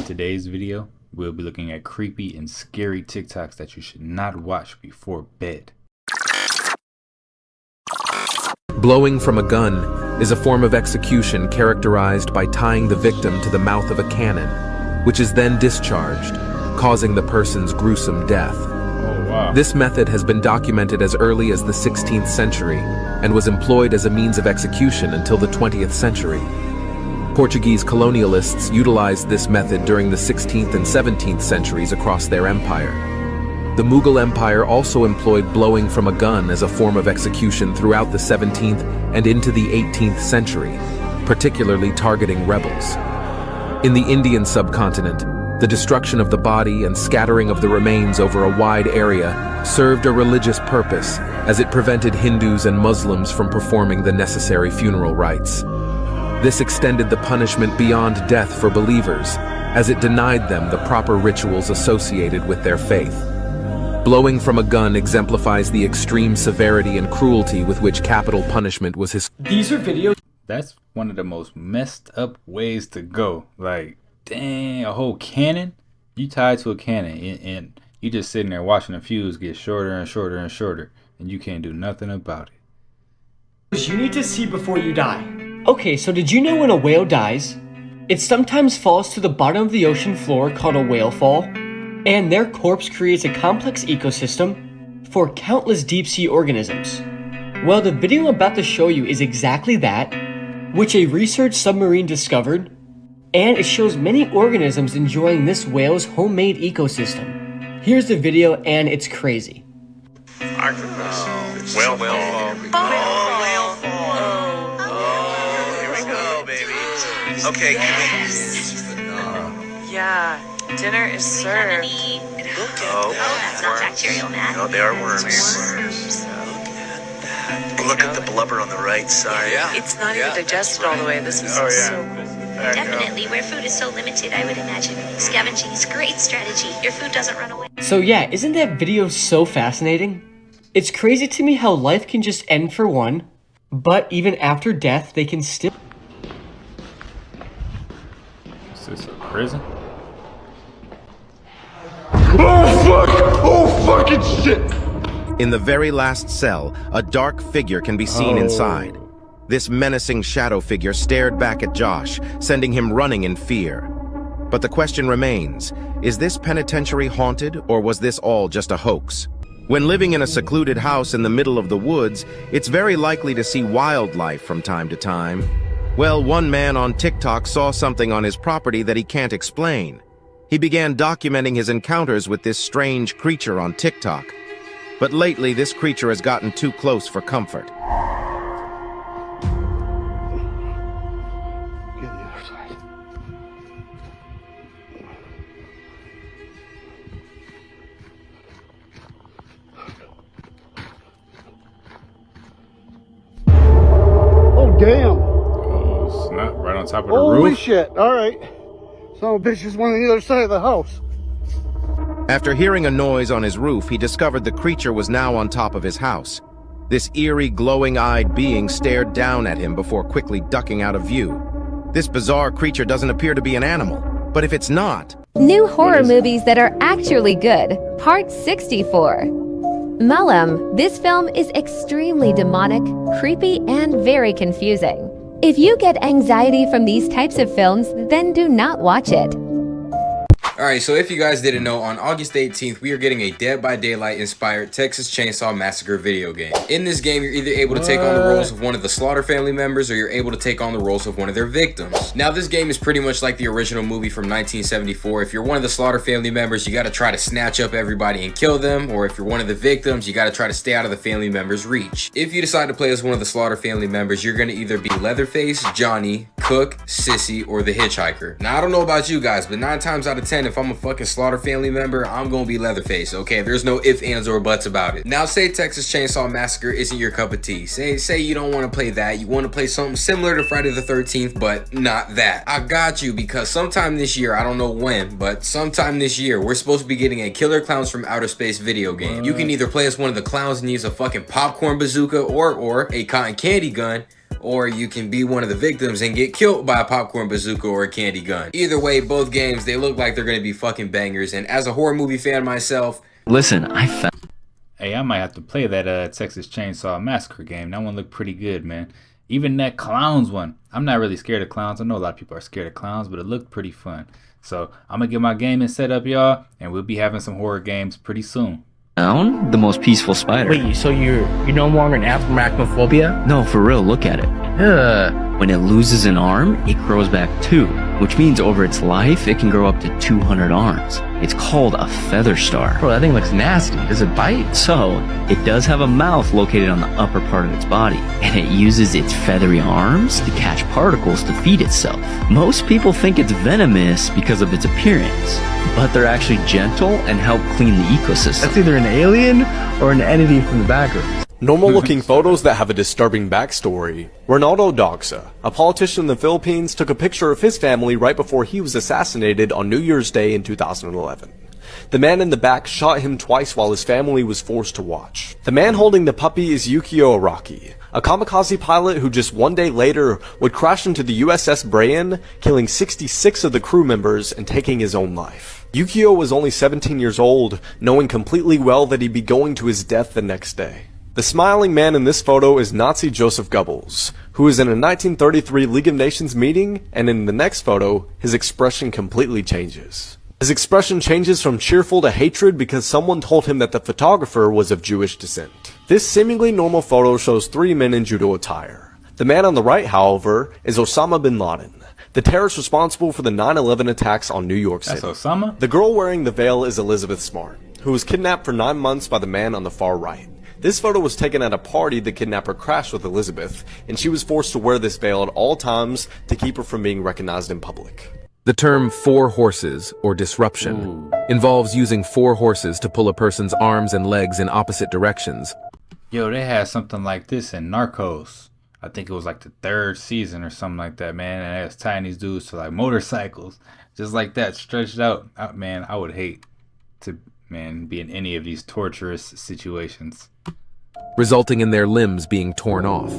today's video, we'll be looking at creepy and scary TikToks that you should not watch before bed. Blowing from a gun is a form of execution characterized by tying the victim to the mouth of a cannon, which is then discharged, causing the person's gruesome death. Oh, wow. This method has been documented as early as the 16th century and was employed as a means of execution until the 20th century. Portuguese colonialists utilized this method during the 16th and 17th centuries across their empire. The Mughal Empire also employed blowing from a gun as a form of execution throughout the 17th and into the 18th century, particularly targeting rebels. In the Indian subcontinent, the destruction of the body and scattering of the remains over a wide area served a religious purpose, as it prevented Hindus and Muslims from performing the necessary funeral rites. This extended the punishment beyond death for believers, as it denied them the proper rituals associated with their faith. Blowing from a gun exemplifies the extreme severity and cruelty with which capital punishment was These are videos. That's one of the most messed up ways to go. Like, dang, a whole cannon? You tied to a cannon and you just sitting there watching the fuse get shorter and shorter and shorter, and you can't do nothing about it. You need to see before you die. Okay, so did you know when a whale dies, it sometimes falls to the bottom of the ocean floor called a whale fall, and their corpse creates a complex ecosystem for countless deep-sea organisms? Well, the video I'm about to show you is exactly that, which a research submarine discovered, and it shows many organisms enjoying this whale's homemade ecosystem. Here's the video, and it's crazy. Whale fall. Okay, yeah, dinner is served. that's not bacterial, man. No, they are worms. Look at the blubber on the right side. It's not even digested all the way. This is so cool. Definitely, where food is so limited, I would imagine scavenging is a great strategy. Your food doesn't run away. So yeah, isn't that video so fascinating? It's crazy to me how life can just end for one, but even after death, they can still... Is this a prison? Oh fuck! Oh fucking shit! In the very last cell, a dark figure can be seen inside. This menacing shadow figure stared back at Josh, sending him running in fear. But the question remains, is this penitentiary haunted, or was this all just a hoax? When living in a secluded house in the middle of the woods, it's very likely to see wildlife from time to time. Well, one man on TikTok saw something on his property that he can't explain. He began documenting his encounters with this strange creature on TikTok. But lately, this creature has gotten too close for comfort. Get the other side. Oh damn! Oh, snap, right on top of the Holy roof. shit! All right. Some bitch just went on the other side of the house. After hearing a noise on his roof, he discovered the creature was now on top of his house. This eerie, glowing-eyed being stared down at him before quickly ducking out of view. This bizarre creature doesn't appear to be an animal, but if it's not... New horror movies that are actually good, Part 64. Malam, this film is extremely demonic, creepy, and very confusing. If you get anxiety from these types of films, then do not watch it. Alright, so if you guys didn't know, on August 18th, we are getting a Dead by Daylight inspired Texas Chainsaw Massacre video game. In this game, you're either able to take on the roles of one of the Slaughter family members, or you're able to take on the roles of one of their victims. Now, this game is pretty much like the original movie from 1974. If you're one of the Slaughter family members, you gotta try to snatch up everybody and kill them, or if you're one of the victims, you gotta try to stay out of the family member's reach. If you decide to play as one of the Slaughter family members, you're gonna either be Leatherface, Johnny, Cook, Sissy, or the Hitchhiker. Now, I don't know about you guys, but 9 times out of 10, if I'm a fucking Slaughter family member, I'm gonna be Leatherface, okay? There's no ifs, ands, or buts about it. Now, say Texas Chainsaw Massacre isn't your cup of tea. Say you don't want to play that. You want to play something similar to Friday the 13th, but not that. I got you, because sometime this year, I don't know when, but sometime this year, we're supposed to be getting a Killer Clowns from Outer Space video game. You can either play as one of the clowns and use a fucking popcorn bazooka, or a cotton candy gun, or you can be one of the victims and get killed by a popcorn bazooka or a candy gun. Either way, both games, they look like they're gonna be fucking bangers, and as a horror movie fan myself, listen, I found... Hey, I might have to play that Texas Chainsaw Massacre game. That one looked pretty good, man. Even that clowns one. I'm not really scared of clowns. I know a lot of people are scared of clowns, but it looked pretty fun. So I'm gonna get my gaming set up, y'all, and we'll be having some horror games pretty soon. The most peaceful spider. Wait, so you're no longer an arachnophobia? No, for real, look at it. When it loses an arm, it grows back 2, which means over its life, it can grow up to 200 arms. It's called a feather star. Bro, that thing looks nasty. Does it bite? So, it does have a mouth located on the upper part of its body, and it uses its feathery arms to catch particles to feed itself. Most people think it's venomous because of its appearance, but they're actually gentle and help clean the ecosystem. That's either an alien or an entity from the background. Normal-looking photos that have a disturbing backstory. Ronaldo Doxa, a politician in the Philippines, took a picture of his family right before he was assassinated on New Year's Day in 2011. The man in the back shot him twice while his family was forced to watch. The man holding the puppy is Yukio Araki, a kamikaze pilot who just one day later would crash into the USS Brian, killing 66 of the crew members and taking his own life. Yukio was only 17 years old, knowing completely well that he'd be going to his death the next day. The smiling man in this photo is Nazi Joseph Goebbels, who is in a 1933 League of Nations meeting, and in the next photo, his expression completely changes. His expression changes from cheerful to hatred because someone told him that the photographer was of Jewish descent. This seemingly normal photo shows 3 men in judo attire. The man on the right, however, is Osama bin Laden, the terrorist responsible for the 9/11 attacks on New York City. That's Osama? The girl wearing the veil is Elizabeth Smart, who was kidnapped for 9 months by the man on the far right. This photo was taken at a party the kidnapper crashed with Elizabeth, and she was forced to wear this veil at all times to keep her from being recognized in public. The term 4 horses, or disruption, involves using 4 horses to pull a person's arms and legs in opposite directions. Yo, they had something like this in Narcos. I think it was like the 3rd season or something like that, man. And they was tying these dudes to like motorcycles. Just like that, stretched out. Man, I would hate to, be in any of these torturous situations. Resulting in their limbs being torn off.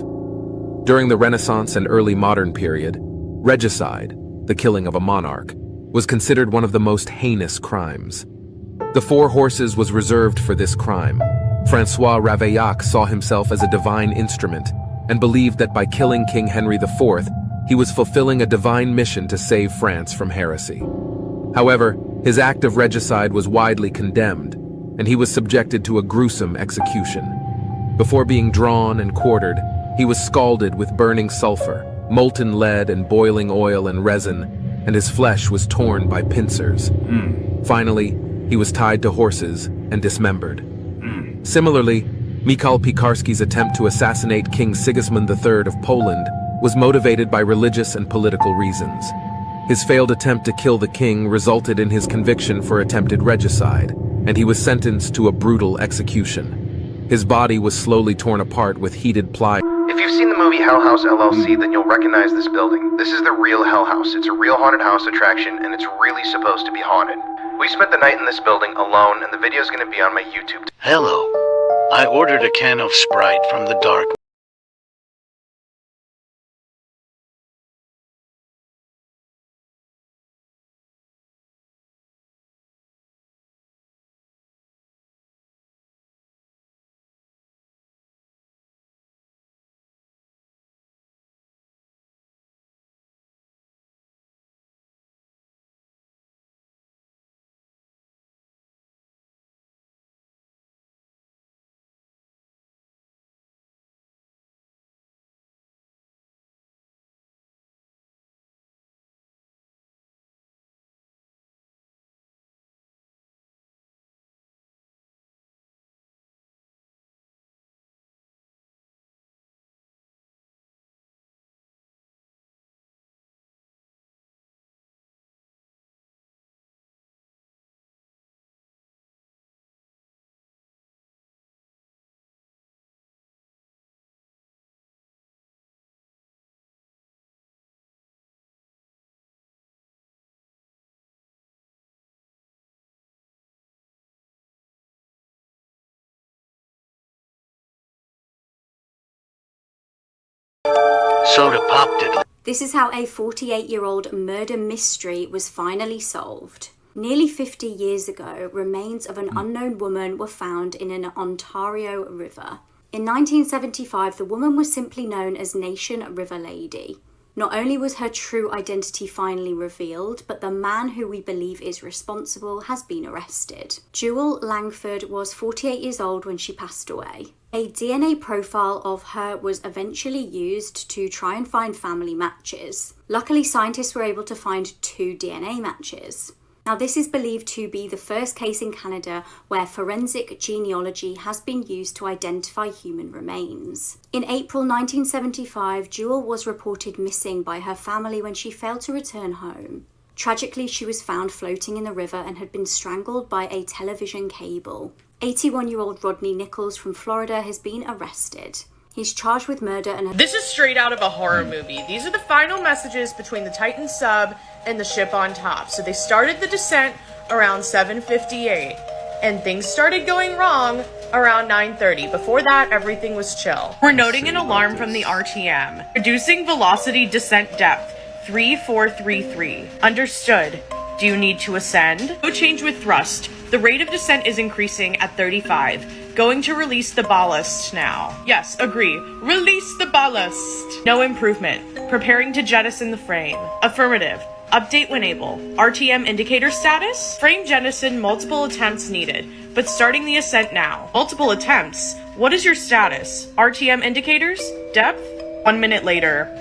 During the Renaissance and early modern period, regicide, the killing of a monarch, was considered one of the most heinous crimes. The 4 horses was reserved for this crime. Francois Ravaillac saw himself as a divine instrument and believed that by killing King Henry IV, he was fulfilling a divine mission to save France from heresy. However, his act of regicide was widely condemned, and he was subjected to a gruesome execution. Before being drawn and quartered, he was scalded with burning sulfur, molten lead and boiling oil and resin, and his flesh was torn by pincers. Finally, he was tied to horses and dismembered. Similarly, Mikhail Piekarski's attempt to assassinate King Sigismund III of Poland was motivated by religious and political reasons. His failed attempt to kill the king resulted in his conviction for attempted regicide, and he was sentenced to a brutal execution. His body was slowly torn apart with heated ply. If you've seen the movie Hell House LLC, then you'll recognize this building. This is the real Hell House. It's a real haunted house attraction, and it's really supposed to be haunted. We spent the night in this building alone, and the video's gonna be on my YouTube. Hello. I ordered a can of Sprite from the dark soda popped it. This is how a 48-year-old murder mystery was finally solved. Nearly 50 years ago, remains of an unknown woman were found in an Ontario river. In 1975, the woman was simply known as Nation River Lady. Not only was her true identity finally revealed, but the man who we believe is responsible has been arrested. Jewel Langford was 48 years old when she passed away. A DNA profile of her was eventually used to try and find family matches. Luckily, scientists were able to find 2 DNA matches. Now, this is believed to be the first case in Canada where forensic genealogy has been used to identify human remains. In April 1975, Jewel was reported missing by her family when she failed to return home. Tragically, she was found floating in the river and had been strangled by a television cable. 81-year-old Rodney Nichols from Florida has been arrested. He's charged with murder and... This is straight out of a horror movie. These are the final messages between the Titan sub and the ship on top. So they started the descent around 7:58, and things started going wrong around 9:30. Before that, everything was chill. We're noting an alarm from the RTM. Reducing velocity descent depth, 3433. Understood. Do you need to ascend? No change with thrust. The rate of descent is increasing at 35. Going to release the ballast now. Yes, agree. Release the ballast. No improvement. Preparing to jettison the frame. Affirmative. Update when able. RTM indicator status? Frame jettison, multiple attempts needed, but starting the ascent now. Multiple attempts? What is your status? RTM indicators? Depth? 1 minute later.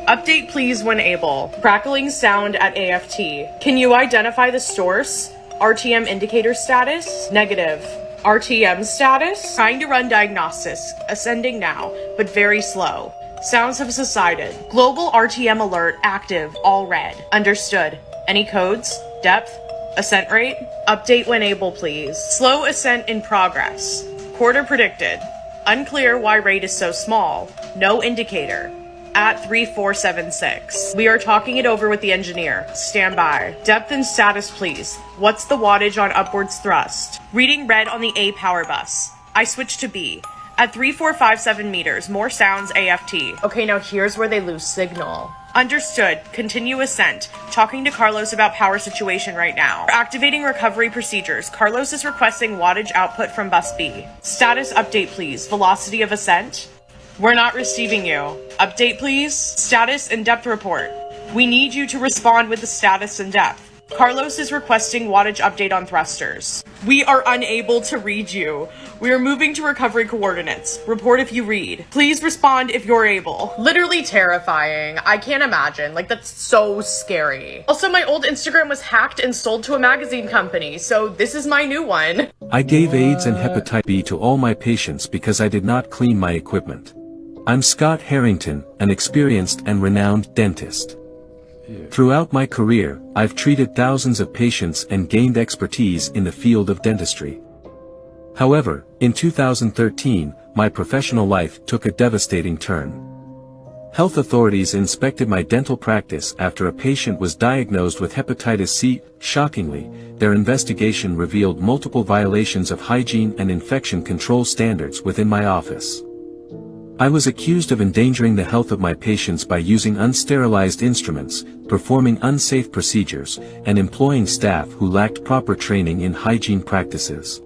Update please when able. Crackling sound at AFT. Can you identify the source? RTM indicator status? Negative. RTM status? Trying to run diagnostics. Ascending now, but very slow. Sounds have subsided. Global RTM alert active, all red. Understood. Any codes? Depth? Ascent rate? Update when able, please. Slow ascent in progress. Quarter predicted. Unclear why rate is so small. No indicator. At 3476. We are talking it over with the engineer. Stand by. Depth and status, please. What's the wattage on upwards thrust? Reading red on the A power bus. I switch to B. At 3457 meters. More sounds AFT. Okay, now here's where they lose signal. Understood. Continue ascent. Talking to Carlos about power situation right now. Activating recovery procedures. Carlos is requesting wattage output from bus B. Status update, please. Velocity of ascent. We're not receiving you. Update, please. Status and depth report. We need you to respond with the status and depth. Carlos is requesting wattage update on thrusters. We are unable to read you. We are moving to recovery coordinates. Report if you read. Please respond if you're able. Literally terrifying. I can't imagine. Like, that's so scary. Also, my old Instagram was hacked and sold to a magazine company, so this is my new one. I gave AIDS and hepatitis B to all my patients because I did not clean my equipment. I'm Scott Harrington, an experienced and renowned dentist. Throughout my career, I've treated thousands of patients and gained expertise in the field of dentistry. However, in 2013, my professional life took a devastating turn. Health authorities inspected my dental practice after a patient was diagnosed with hepatitis C. Shockingly, their investigation revealed multiple violations of hygiene and infection control standards within my office. I was accused of endangering the health of my patients by using unsterilized instruments, performing unsafe procedures, and employing staff who lacked proper training in hygiene practices.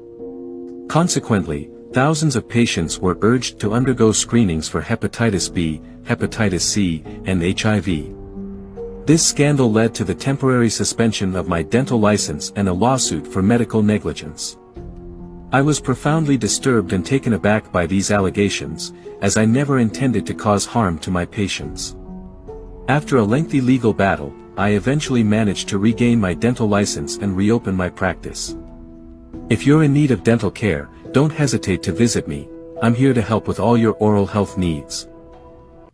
Consequently, thousands of patients were urged to undergo screenings for hepatitis B, hepatitis C, and HIV. This scandal led to the temporary suspension of my dental license and a lawsuit for medical negligence. I was profoundly disturbed and taken aback by these allegations, as I never intended to cause harm to my patients. After a lengthy legal battle, I eventually managed to regain my dental license and reopen my practice. If you're in need of dental care, don't hesitate to visit me. I'm here to help with all your oral health needs.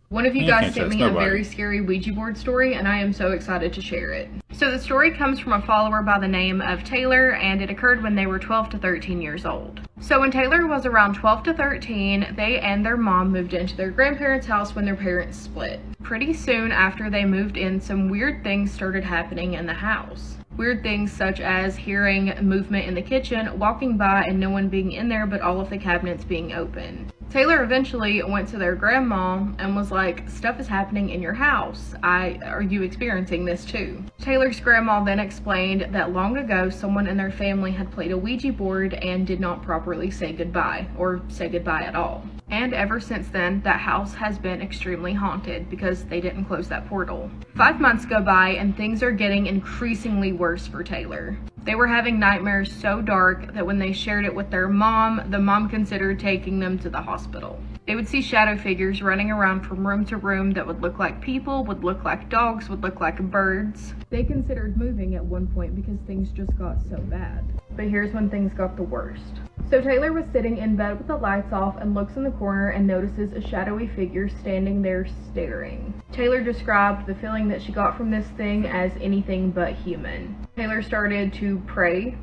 One of you guys sent me a very scary Ouija board story, and I am so excited to share it. So the story comes from a follower by the name of Taylor, and it occurred when they were 12 to 13 years old. So when Taylor was around 12 to 13, they and their mom moved into their grandparents' house when their parents split. Pretty soon after they moved in, some weird things started happening in the house. Weird things such as hearing movement in the kitchen, walking by and no one being in there but all of the cabinets being open. Taylor eventually went to their grandma and was like, stuff is happening in your house. Are you experiencing this too? Taylor's grandma then explained that long ago someone in their family had played a Ouija board and did not properly say goodbye, or say goodbye at all. And ever since then, that house has been extremely haunted because they didn't close that portal. 5 months go by and things are getting increasingly worse for Taylor. They were having nightmares so dark that when they shared it with their mom, the mom considered taking them to the hospital. They would see shadow figures running around from room to room that would look like people, would look like dogs, would look like birds. They considered moving at one point because things just got so bad. But here's when things got the worst. So Taylor was sitting in bed with the lights off and looks in the corner and notices a shadowy figure standing there staring. Taylor described the feeling that she got from this thing as anything but human. Taylor started to pray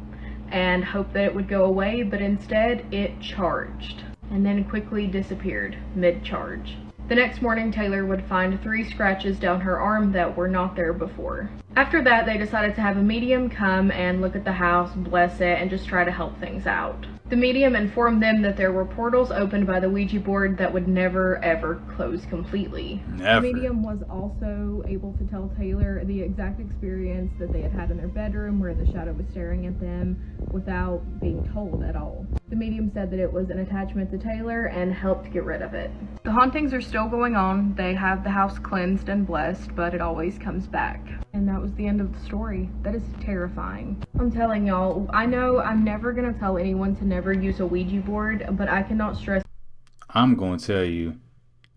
and hope that it would go away, but instead it charged and then quickly disappeared mid-charge. The next morning, Taylor would find 3 scratches down her arm that were not there before. After that, they decided to have a medium come and look at the house, bless it, and just try to help things out. The medium informed them that there were portals opened by the Ouija board that would never ever close completely. Never. The medium was also able to tell Taylor the exact experience that they had had in their bedroom where the shadow was staring at them without being told at all. The medium said that it was an attachment to Taylor and helped get rid of it. The hauntings are still going on. They have the house cleansed and blessed, but it always comes back. And that was the end of the story. That is terrifying. I'm telling y'all, I know I'm never gonna tell anyone to never use a Ouija board, but I cannot stress. I'm gonna tell you,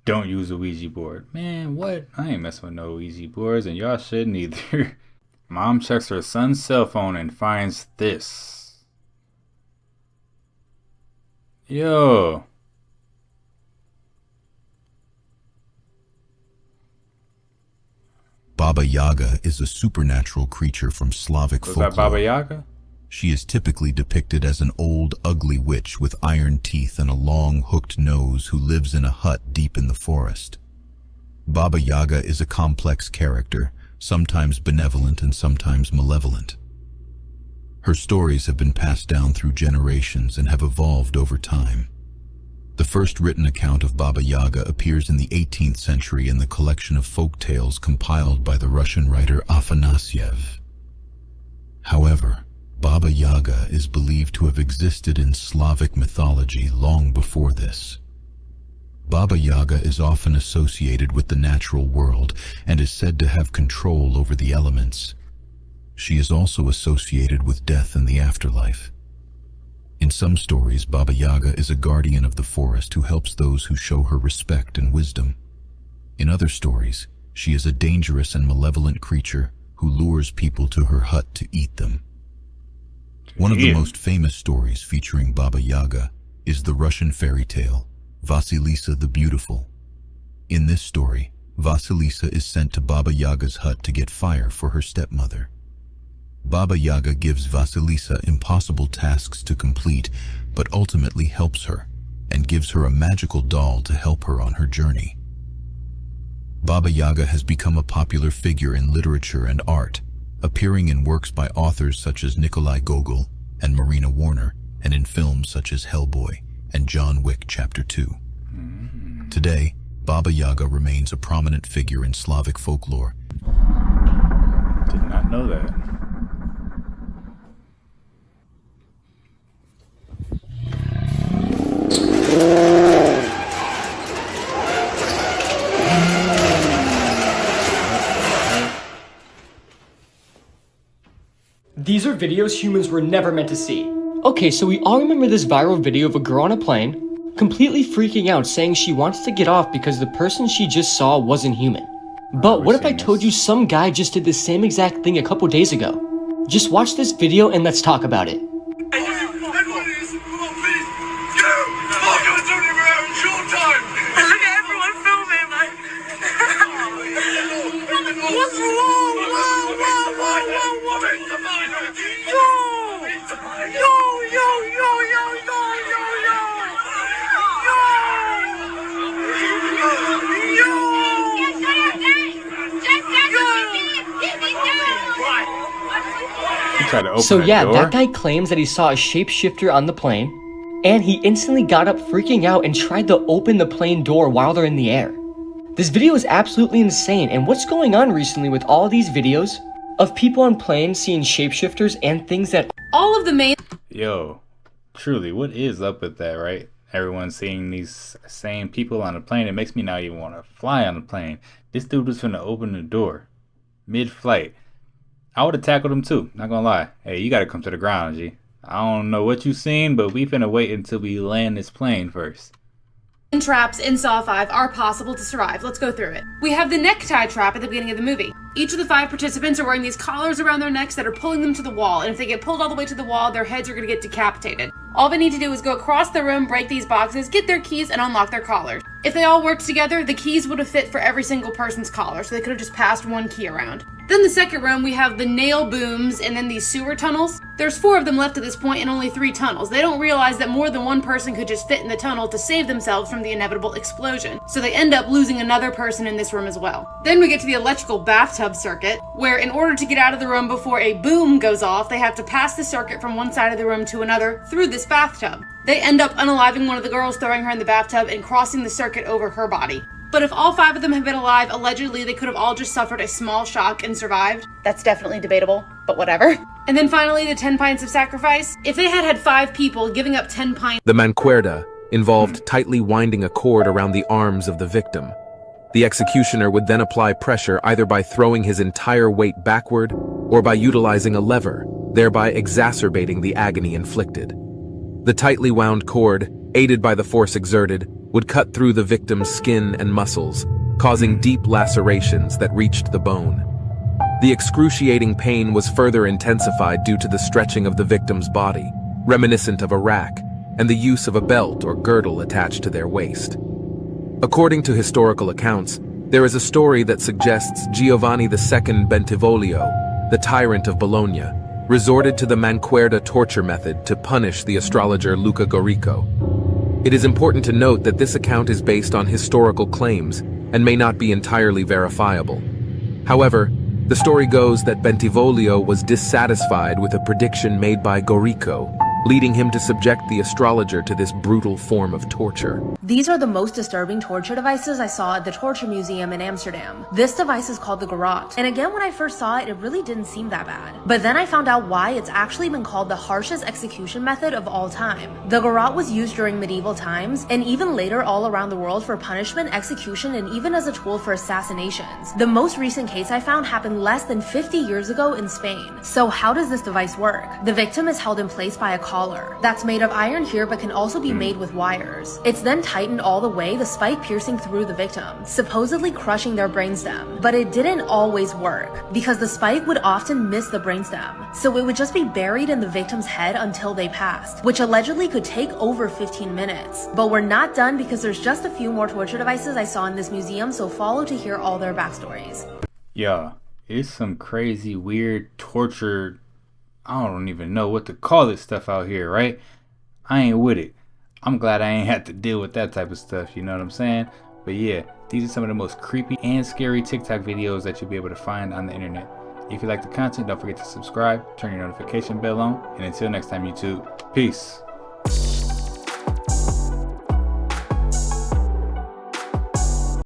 don't use a Ouija board. Man, what? I ain't messing with no Ouija boards, and y'all shouldn't either. Mom checks her son's cell phone and finds this. Yo. Baba Yaga is a supernatural creature from Slavic folklore. Was that Baba Yaga? She is typically depicted as an old, ugly witch with iron teeth and a long, hooked nose who lives in a hut deep in the forest. Baba Yaga is a complex character, sometimes benevolent and sometimes malevolent. Her stories have been passed down through generations and have evolved over time. The first written account of Baba Yaga appears in the 18th century in the collection of folk tales compiled by the Russian writer Afanasyev. However, Baba Yaga is believed to have existed in Slavic mythology long before this. Baba Yaga is often associated with the natural world and is said to have control over the elements. She is also associated with death and the afterlife. In some stories, Baba Yaga is a guardian of the forest who helps those who show her respect and wisdom. In other stories, she is a dangerous and malevolent creature who lures people to her hut to eat them. One of the most famous stories featuring Baba Yaga is the Russian fairy tale, Vasilisa the Beautiful. In this story, Vasilisa is sent to Baba Yaga's hut to get fire for her stepmother. Baba Yaga gives Vasilisa impossible tasks to complete, but ultimately helps her and gives her a magical doll to help her on her journey. Baba Yaga has become a popular figure in literature and art, appearing in works by authors such as Nikolai Gogol and Marina Warner, and in films such as Hellboy and John Wick Chapter 2. Today, Baba Yaga remains a prominent figure in Slavic folklore. Did not know that. These are videos humans were never meant to see. Okay, so we all remember this viral video of a girl on a plane, completely freaking out saying she wants to get off because the person she just saw wasn't human. But what if I told you some guy just did the same exact thing a couple days ago? Just watch this video and let's talk about it. So yeah, that guy claims that he saw a shapeshifter on the plane, and he instantly got up freaking out and tried to open the plane door while they're in the air. This video is absolutely insane, and what's going on recently with all these videos of people on planes seeing shapeshifters and things that all of the main... Yo, truly, what is up with that, right? Everyone's seeing these same people on a plane. It makes me not even want to fly on the plane. This dude was finna open the door mid-flight. I would have tackled him too, not gonna lie. Hey, you gotta come to the ground, G. I don't know what you seen, but we finna wait until we land this plane first. Traps in Saw 5 are possible to survive. Let's go through it. We have the necktie trap at the beginning of the movie. Each of the 5 participants are wearing these collars around their necks that are pulling them to the wall, and if they get pulled all the way to the wall, their heads are going to get decapitated. All they need to do is go across the room, break these boxes, get their keys, and unlock their collars. If they all worked together, the keys would have fit for every single person's collar, so they could have just passed one key around. Then the second room, we have the nail booms and then these sewer tunnels. There's 4 of them left at this point and only 3 tunnels. They don't realize that more than one person could just fit in the tunnel to save themselves from the inevitable explosion. So they end up losing another person in this room as well. Then we get to the electrical bathtub circuit, where in order to get out of the room before a boom goes off, they have to pass the circuit from one side of the room to another through this bathtub. They end up unaliving one of the girls, throwing her in the bathtub and crossing the circuit over her body. But if all 5 of them had been alive, allegedly they could have all just suffered a small shock and survived. That's definitely debatable, but whatever. And then finally, the 10 pints of sacrifice. If they had 5 people giving up 10 pints... The mancuerda involved tightly winding a cord around the arms of the victim. The executioner would then apply pressure either by throwing his entire weight backward or by utilizing a lever, thereby exacerbating the agony inflicted. The tightly wound cord, aided by the force exerted, would cut through the victim's skin and muscles, causing deep lacerations that reached the bone. The excruciating pain was further intensified due to the stretching of the victim's body, reminiscent of a rack, and the use of a belt or girdle attached to their waist. According to historical accounts, there is a story that suggests Giovanni II Bentivoglio, the tyrant of Bologna, resorted to the mancuerda torture method to punish the astrologer Luca Gorico. It is important to note that this account is based on historical claims and may not be entirely verifiable. However, the story goes that Bentivoglio was dissatisfied with a prediction made by Gorico, leading him to subject the astrologer to this brutal form of torture. These are the most disturbing torture devices I saw at the Torture Museum in Amsterdam. This device is called the garrote, and again when I first saw it, it really didn't seem that bad. But then I found out why it's actually been called the harshest execution method of all time. The garrote was used during medieval times, and even later all around the world for punishment, execution, and even as a tool for assassinations. The most recent case I found happened less than 50 years ago in Spain. So how does this device work? The victim is held in place by a collar that's made of iron here but can also be made with wires. It's then tightened all the way, the spike piercing through the victim, supposedly crushing their brainstem. But it didn't always work, because the spike would often miss the brainstem, so it would just be buried in the victim's head until they passed, which allegedly could take over 15 minutes. But we're not done, because there's just a few more torture devices I saw in this museum, so follow to hear all their backstories. Yeah, it's some crazy, weird torture. I don't even know what to call this stuff out here, right? I ain't with it. I'm glad I ain't had to deal with that type of stuff, you know what I'm saying? But yeah, these are some of the most creepy and scary TikTok videos that you'll be able to find on the internet. If you like the content, don't forget to subscribe, turn your notification bell on, and until next time, YouTube, peace.